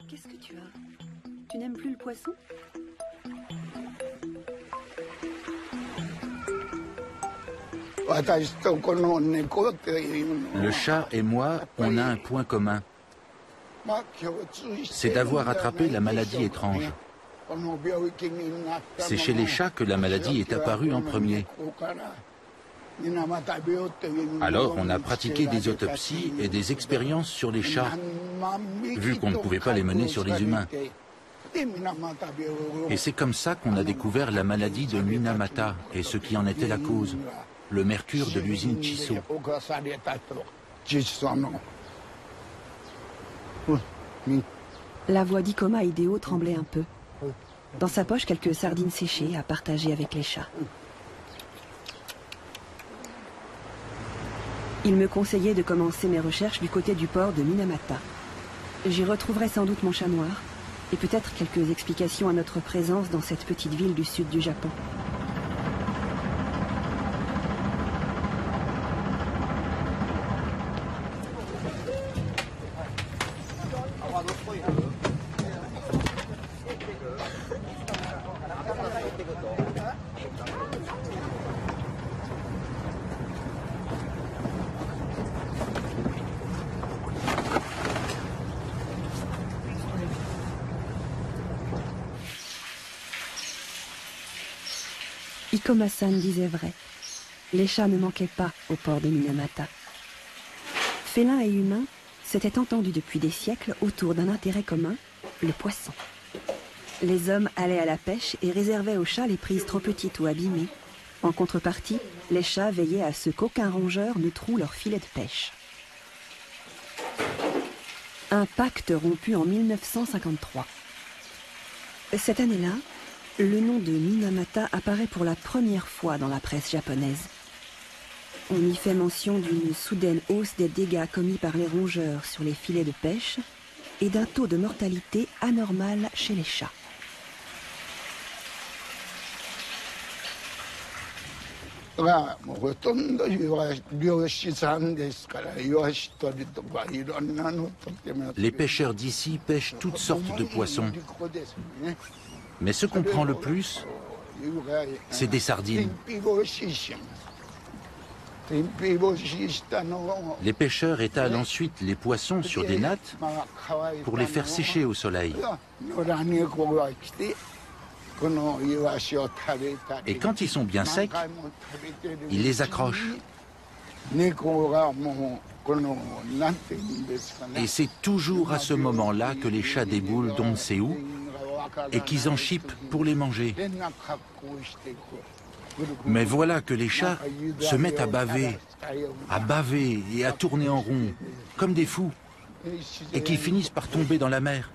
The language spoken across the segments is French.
Qu'est-ce que tu as? Tu n'aimes plus le poisson? Le chat et moi, on a un point commun. C'est d'avoir attrapé la maladie étrange. C'est chez les chats que la maladie est apparue en premier. Alors on a pratiqué des autopsies et des expériences sur les chats, vu qu'on ne pouvait pas les mener sur les humains. Et c'est comme ça qu'on a découvert la maladie de Minamata et ce qui en était la cause, le mercure de l'usine Chisso. La voix d'Ikoma Hideo tremblait un peu. Dans sa poche, quelques sardines séchées à partager avec les chats. Il me conseillait de commencer mes recherches du côté du port de Minamata. J'y retrouverai sans doute mon chat noir et peut-être quelques explications à notre présence dans cette petite ville du sud du Japon. Ikoma-san disait vrai. Les chats ne manquaient pas au port de Minamata. Félins et humains s'étaient entendus depuis des siècles autour d'un intérêt commun, le poisson. Les hommes allaient à la pêche et réservaient aux chats les prises trop petites ou abîmées. En contrepartie, les chats veillaient à ce qu'aucun rongeur ne troue leur filet de pêche. Un pacte rompu en 1953. Cette année-là, le nom de Minamata apparaît pour la première fois dans la presse japonaise. On y fait mention d'une soudaine hausse des dégâts commis par les rongeurs sur les filets de pêche et d'un taux de mortalité anormal chez les chats. Les pêcheurs d'ici pêchent toutes sortes de poissons. Mais ce qu'on prend le plus, c'est des sardines. Les pêcheurs étalent ensuite les poissons sur des nattes pour les faire sécher au soleil. Et quand ils sont bien secs, ils les accrochent. Et c'est toujours à ce moment-là que les chats déboulent d'on ne sait où et qu'ils en chipent pour les manger. Mais voilà que les chats se mettent à baver et à tourner en rond, comme des fous, et qui finissent par tomber dans la mer.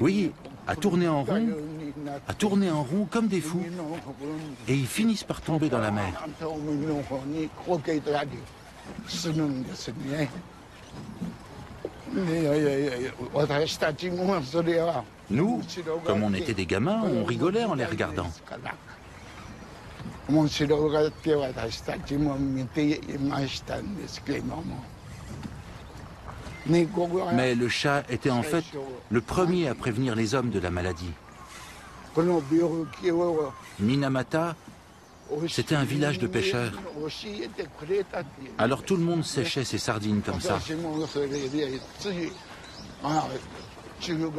Oui, à tourner en rond comme des fous, et ils finissent par tomber dans la mer. Nous, comme on était des gamins, on rigolait en les regardant. Mais le chat était en fait le premier à prévenir les hommes de la maladie. Minamata, c'était un village de pêcheurs. Alors tout le monde séchait ses sardines comme ça.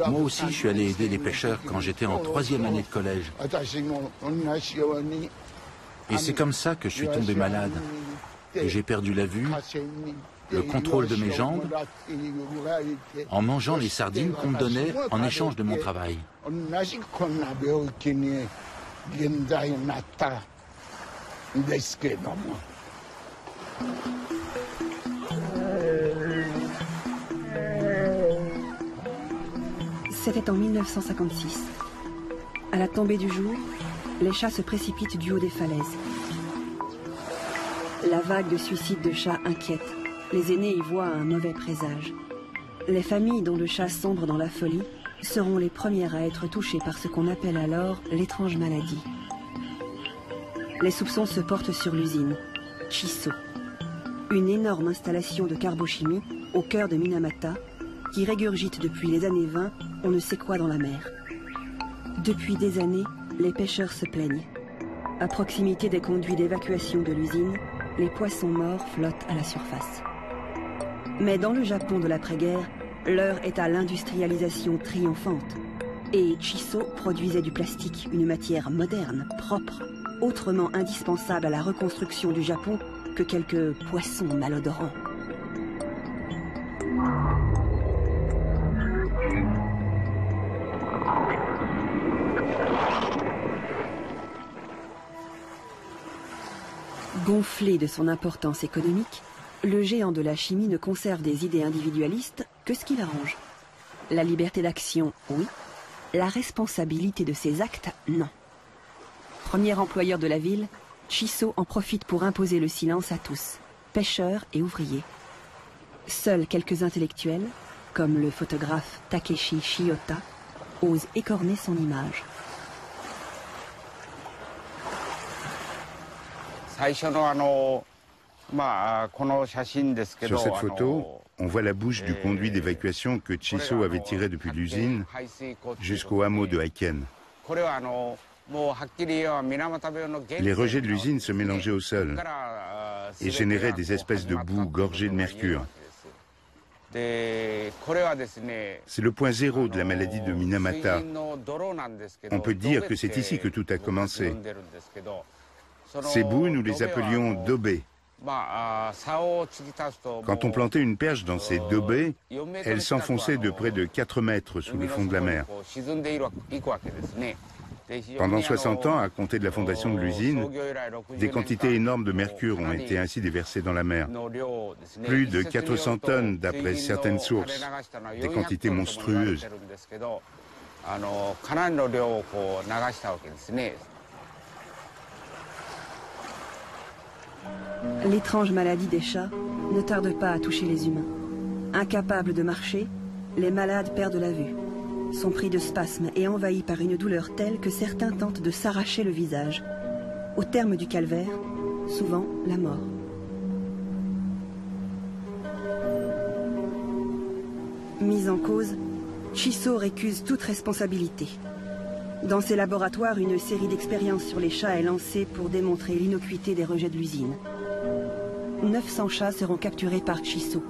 Moi aussi, je suis allé aider les pêcheurs quand j'étais en 3e année de collège. Et c'est comme ça que je suis tombé malade. Et j'ai perdu la vue, le contrôle de mes jambes, en mangeant les sardines qu'on me donnait en échange de mon travail. C'était en 1956. À la tombée du jour, les chats se précipitent du haut des falaises. La vague de suicides de chats inquiète. Les aînés y voient un mauvais présage. Les familles dont le chat sombre dans la folie seront les premières à être touchées par ce qu'on appelle alors l'étrange maladie. Les soupçons se portent sur l'usine, Chisso. Une énorme installation de carbochimie au cœur de Minamata, qui régurgite depuis les années 20 on ne sait quoi dans la mer. Depuis des années, les pêcheurs se plaignent. À proximité des conduits d'évacuation de l'usine, les poissons morts flottent à la surface. Mais dans le Japon de l'après-guerre, l'heure est à l'industrialisation triomphante. Et Chiso produisait du plastique, une matière moderne, propre, autrement indispensable à la reconstruction du Japon que quelques poissons malodorants. Gonflé de son importance économique, le géant de la chimie ne conserve des idées individualistes que ce qui l'arrange. La liberté d'action, oui. La responsabilité de ses actes, non. Premier employeur de la ville, Chiso en profite pour imposer le silence à tous, pêcheurs et ouvriers. Seuls quelques intellectuels, comme le photographe Takeshi Shiota, osent écorner son image. Sur cette photo, on voit la bouche du conduit d'évacuation que Chiso avait tiré depuis l'usine jusqu'au hameau de Aiken. Les rejets de l'usine se mélangeaient au sol et généraient des espèces de boue gorgées de mercure. C'est le point zéro de la maladie de Minamata. On peut dire que c'est ici que tout a commencé. Ces boues, nous les appelions dobé. Quand on plantait une perche dans ces dobés, elle s'enfonçait de près de 4 mètres sous le fond de la mer. Pendant 60 ans, à compter de la fondation de l'usine, des quantités énormes de mercure ont été ainsi déversées dans la mer. Plus de 400 tonnes d'après certaines sources, des quantités monstrueuses. L'étrange maladie des chats ne tarde pas à toucher les humains. Incapables de marcher, les malades perdent la vue, sont pris de spasmes et envahis par une douleur telle que certains tentent de s'arracher le visage. Au terme du calvaire, souvent la mort. Mis en cause, Chiso récuse toute responsabilité. Dans ses laboratoires, une série d'expériences sur les chats est lancée pour démontrer l'innocuité des rejets de l'usine. 900 chats seront capturés par Chiso,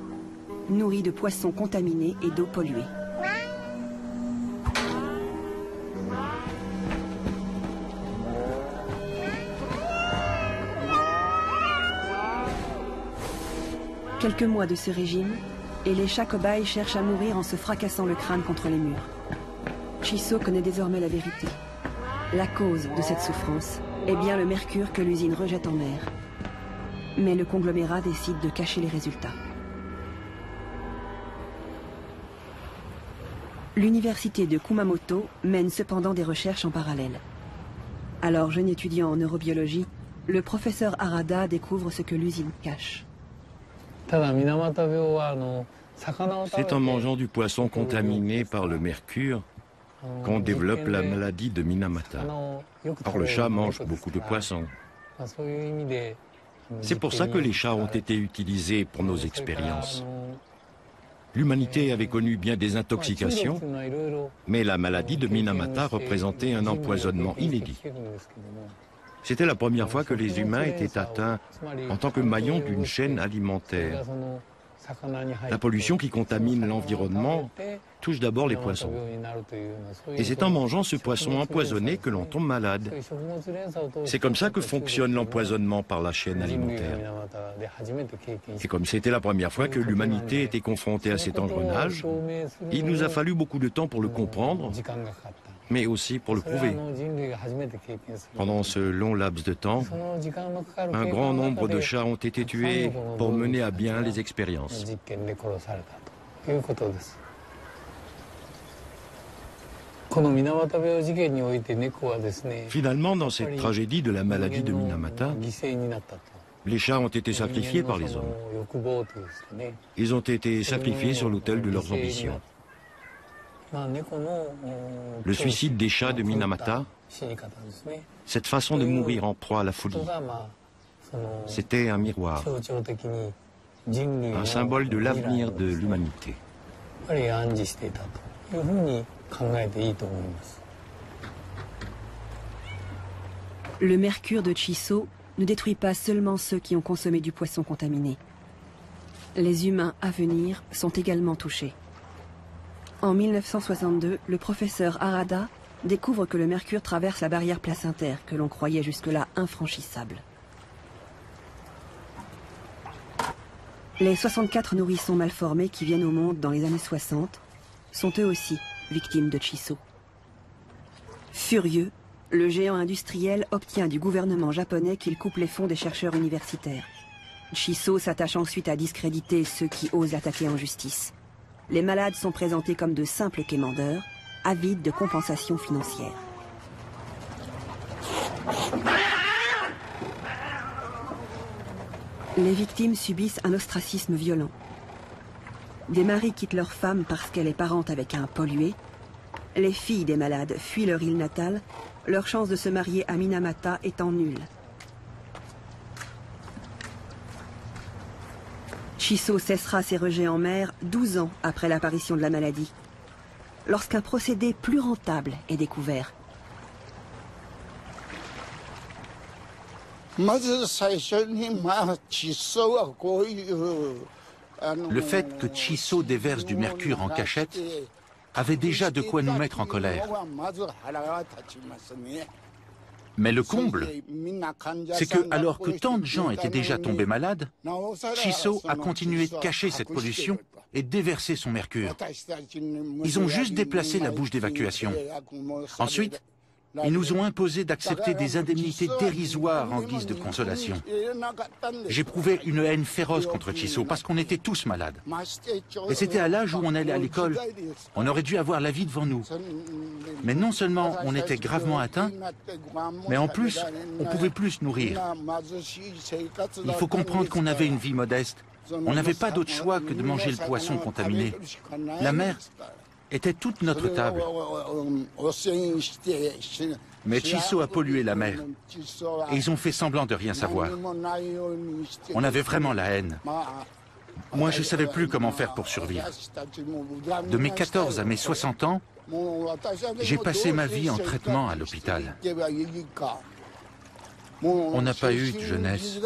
nourris de poissons contaminés et d'eau polluée. Quelques mois de ce régime, et les chats cobayes cherchent à mourir en se fracassant le crâne contre les murs. Chiso connaît désormais la vérité. La cause de cette souffrance est bien le mercure que l'usine rejette en mer. Mais le conglomérat décide de cacher les résultats. L'université de Kumamoto mène cependant des recherches en parallèle. Alors, jeune étudiant en neurobiologie, le professeur Harada découvre ce que l'usine cache. C'est en mangeant du poisson contaminé par le mercure qu'on développe la maladie de Minamata. Or, le chat mange beaucoup de poissons. C'est pour ça que les chats ont été utilisés pour nos expériences. L'humanité avait connu bien des intoxications, mais la maladie de Minamata représentait un empoisonnement inédit. C'était la première fois que les humains étaient atteints en tant que maillon d'une chaîne alimentaire. La pollution qui contamine l'environnement touche d'abord les poissons. Et c'est en mangeant ce poisson empoisonné que l'on tombe malade. C'est comme ça que fonctionne l'empoisonnement par la chaîne alimentaire. Et comme c'était la première fois que l'humanité était confrontée à cet engrenage, il nous a fallu beaucoup de temps pour le comprendre, mais aussi pour le prouver. Pendant ce long laps de temps, un grand nombre de chats ont été tués pour mener à bien les expériences. Finalement, dans cette tragédie de la maladie de Minamata, les chats ont été sacrifiés par les hommes. Ils ont été sacrifiés sur l'autel de leurs ambitions. Le suicide des chats de Minamata, cette façon de mourir en proie à la folie, c'était un miroir, un symbole de l'avenir de l'humanité. Le mercure de Chisso ne détruit pas seulement ceux qui ont consommé du poisson contaminé. Les humains à venir sont également touchés. En 1962, le professeur Harada découvre que le mercure traverse la barrière placentaire que l'on croyait jusque-là infranchissable. Les 64 nourrissons malformés qui viennent au monde dans les années 60 sont eux aussi victimes de Chisso. Furieux, le géant industriel obtient du gouvernement japonais qu'il coupe les fonds des chercheurs universitaires. Chisso s'attache ensuite à discréditer ceux qui osent attaquer en justice. Les malades sont présentés comme de simples quémandeurs, avides de compensation financière. Les victimes subissent un ostracisme violent. Des maris quittent leur femme parce qu'elle est parente avec un pollué. Les filles des malades fuient leur île natale, leur chance de se marier à Minamata étant nulle. Chisso cessera ses rejets en mer 12 ans après l'apparition de la maladie, lorsqu'un procédé plus rentable est découvert. Le fait que Chisso déverse du mercure en cachette avait déjà de quoi nous mettre en colère. Mais le comble, c'est que, alors que tant de gens étaient déjà tombés malades, Chisso a continué de cacher cette pollution et de déverser son mercure. Ils ont juste déplacé la bouche d'évacuation. Ensuite, ils nous ont imposé d'accepter des indemnités dérisoires en guise de consolation. J'éprouvais une haine féroce contre Chisso parce qu'on était tous malades. Et c'était à l'âge où on allait à l'école. On aurait dû avoir la vie devant nous. Mais non seulement on était gravement atteints, mais en plus, on pouvait plus se nourrir. Il faut comprendre qu'on avait une vie modeste. On n'avait pas d'autre choix que de manger le poisson contaminé. La mer était toute notre table. Mais Chisso a pollué la mer. Et ils ont fait semblant de rien savoir. On avait vraiment la haine. Moi, je ne savais plus comment faire pour survivre. De mes 14 à mes 60 ans, j'ai passé ma vie en traitement à l'hôpital. On n'a pas eu de jeunesse.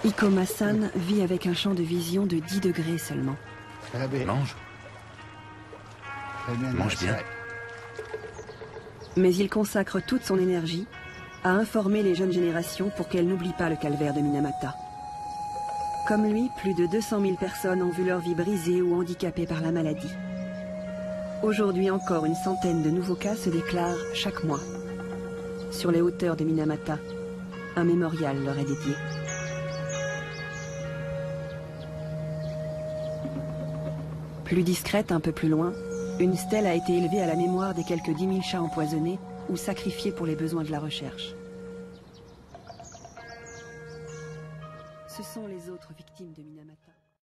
Ikoma-san vit avec un champ de vision de 10 degrés seulement. Mange. Mange bien. Mais il consacre toute son énergie à informer les jeunes générations pour qu'elles n'oublient pas le calvaire de Minamata. Comme lui, plus de 200 000 personnes ont vu leur vie brisée ou handicapée par la maladie. Aujourd'hui encore, une centaine de nouveaux cas se déclarent chaque mois. Sur les hauteurs de Minamata, un mémorial leur est dédié. Plus discrète, un peu plus loin, une stèle a été élevée à la mémoire des quelques 10 000 chats empoisonnés ou sacrifiés pour les besoins de la recherche. Ce sont les autres victimes de Minamata.